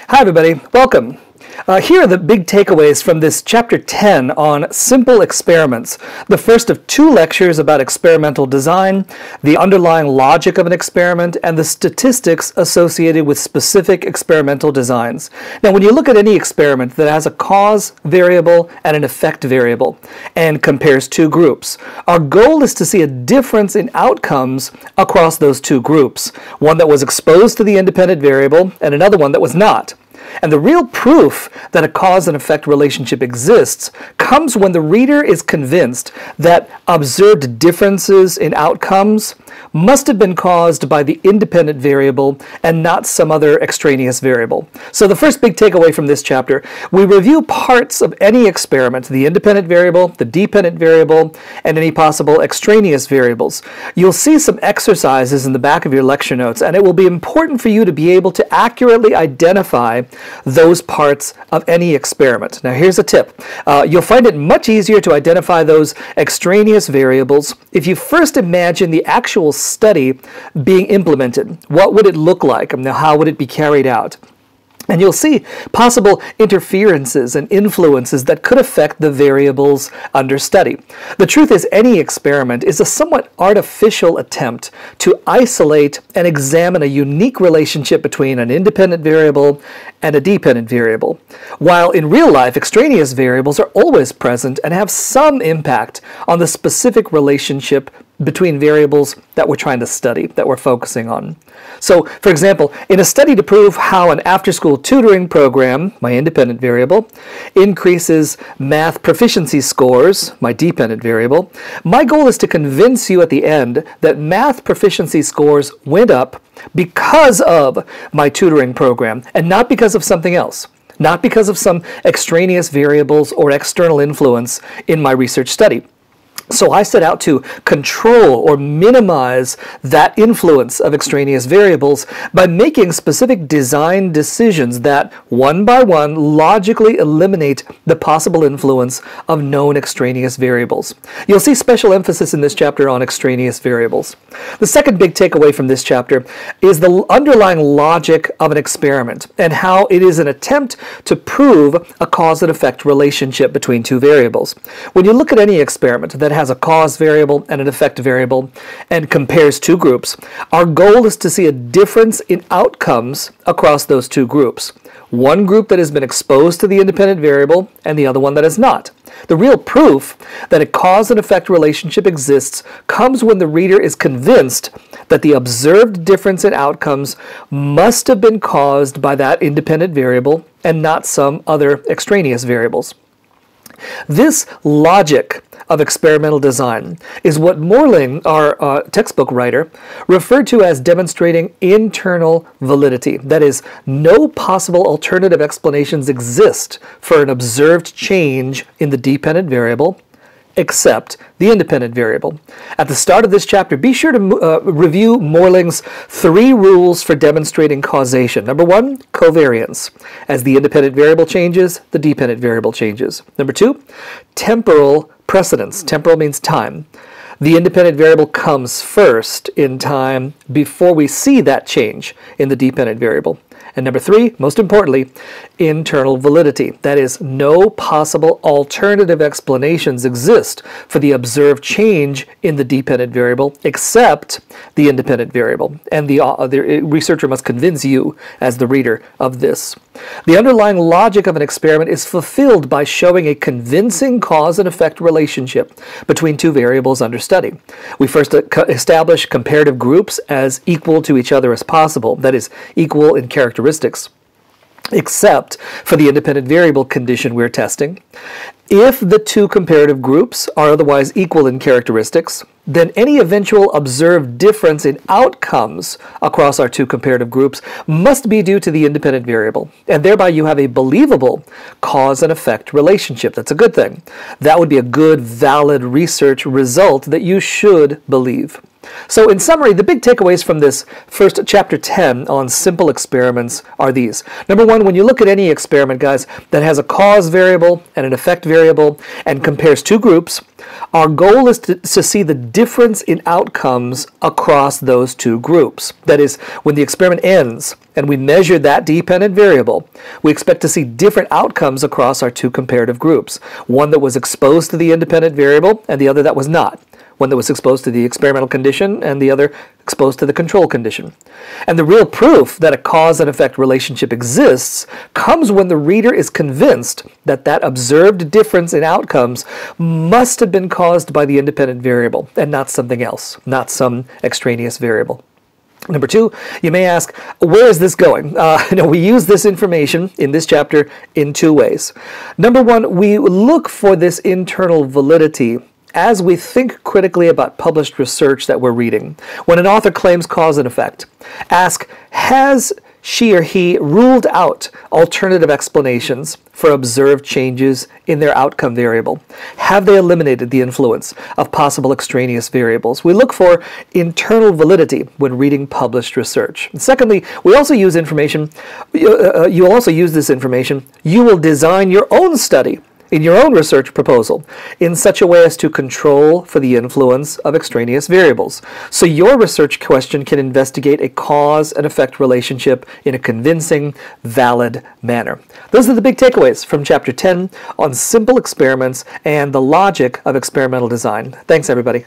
Hi everybody, welcome. Here are the big takeaways from this chapter 10 on simple experiments. The first of two lectures about experimental design, the underlying logic of an experiment, and the statistics associated with specific experimental designs. Now when you look at any experiment that has a cause variable and an effect variable and compares two groups, our goal is to see a difference in outcomes across those two groups, one that was exposed to the independent variable and another one that was not. And the real proof that a cause and effect relationship exists comes when the reader is convinced that observed differences in outcomes must have been caused by the independent variable and not some other extraneous variable. So the first big takeaway from this chapter, we review parts of any experiment, the independent variable, the dependent variable, and any possible extraneous variables. You'll see some exercises in the back of your lecture notes, and it will be important for you to be able to accurately identify those parts of any experiment. Now here's a tip. You'll find it much easier to identify those extraneous variables if you first imagine the actual study being implemented. What would it look like? Now, how would it be carried out? And you'll see possible interferences and influences that could affect the variables under study. The truth is, any experiment is a somewhat artificial attempt to isolate and examine a unique relationship between an independent variable and a dependent variable. While in real life, extraneous variables are always present and have some impact on the specific relationship between variables that we're trying to study, that we're focusing on. So, for example, in a study to prove how an after-school tutoring program, my independent variable, increases math proficiency scores, my dependent variable, my goal is to convince you at the end that math proficiency scores went up because of my tutoring program and not because of something else. Not because of some extraneous variables or external influence in my research study. So I set out to control or minimize that influence of extraneous variables by making specific design decisions that, one by one, logically eliminate the possible influence of known extraneous variables. You'll see special emphasis in this chapter on extraneous variables. The second big takeaway from this chapter is the underlying logic of an experiment and how it is an attempt to prove a cause and effect relationship between two variables. When you look at any experiment that has a cause variable and an effect variable and compares two groups, our goal is to see a difference in outcomes across those two groups. One group that has been exposed to the independent variable and the other one that has not. The real proof that a cause and effect relationship exists comes when the reader is convinced that the observed difference in outcomes must have been caused by that independent variable and not some other extraneous variables. This logic of experimental design is what Morling, our textbook writer, referred to as demonstrating internal validity. That is, no possible alternative explanations exist for an observed change in the dependent variable except the independent variable. At the start of this chapter, be sure to review Morling's 3 rules for demonstrating causation. Number 1, covariance. As the independent variable changes, the dependent variable changes. Number 2, temporal precedence. Temporal means time. The independent variable comes first in time before we see that change in the dependent variable. And number 3, most importantly, internal validity. That is, no possible alternative explanations exist for the observed change in the dependent variable except the independent variable. And the researcher must convince you as the reader of this. The underlying logic of an experiment is fulfilled by showing a convincing cause and effect relationship between two variables under study. We first establish comparative groups as equal to each other as possible, that is, equal in characteristics, except for the independent variable condition we're testing. If the two comparative groups are otherwise equal in characteristics, then any eventual observed difference in outcomes across our two comparative groups must be due to the independent variable, and thereby you have a believable cause and effect relationship. That's a good thing. That would be a good, valid research result that you should believe. So in summary, the big takeaways from this first chapter 10 on simple experiments are these. Number one, when you look at any experiment, guys, that has a cause variable and an effect variable and compares two groups, our goal is to see the difference in outcomes across those two groups. That is, when the experiment ends and we measure that dependent variable, we expect to see different outcomes across our two comparative groups. One that was exposed to the independent variable and the other that was not. One that was exposed to the experimental condition and the other exposed to the control condition. And the real proof that a cause and effect relationship exists comes when the reader is convinced that that observed difference in outcomes must have been caused by the independent variable and not something else, not some extraneous variable. Number two, you may ask, where is this going? We use this information in this chapter in two ways. Number one, we look for this internal validity as we think critically about published research that we're reading. When an author claims cause and effect, ask, has she or he ruled out alternative explanations for observed changes in their outcome variable? Have they eliminated the influence of possible extraneous variables? We look for internal validity when reading published research. And secondly, we also use information, you'll also use this information, you will design your own study in your own research proposal in such a way as to control for the influence of extraneous variables. So your research question can investigate a cause and effect relationship in a convincing, valid manner. Those are the big takeaways from Chapter 10 on simple experiments and the logic of experimental design. Thanks, everybody.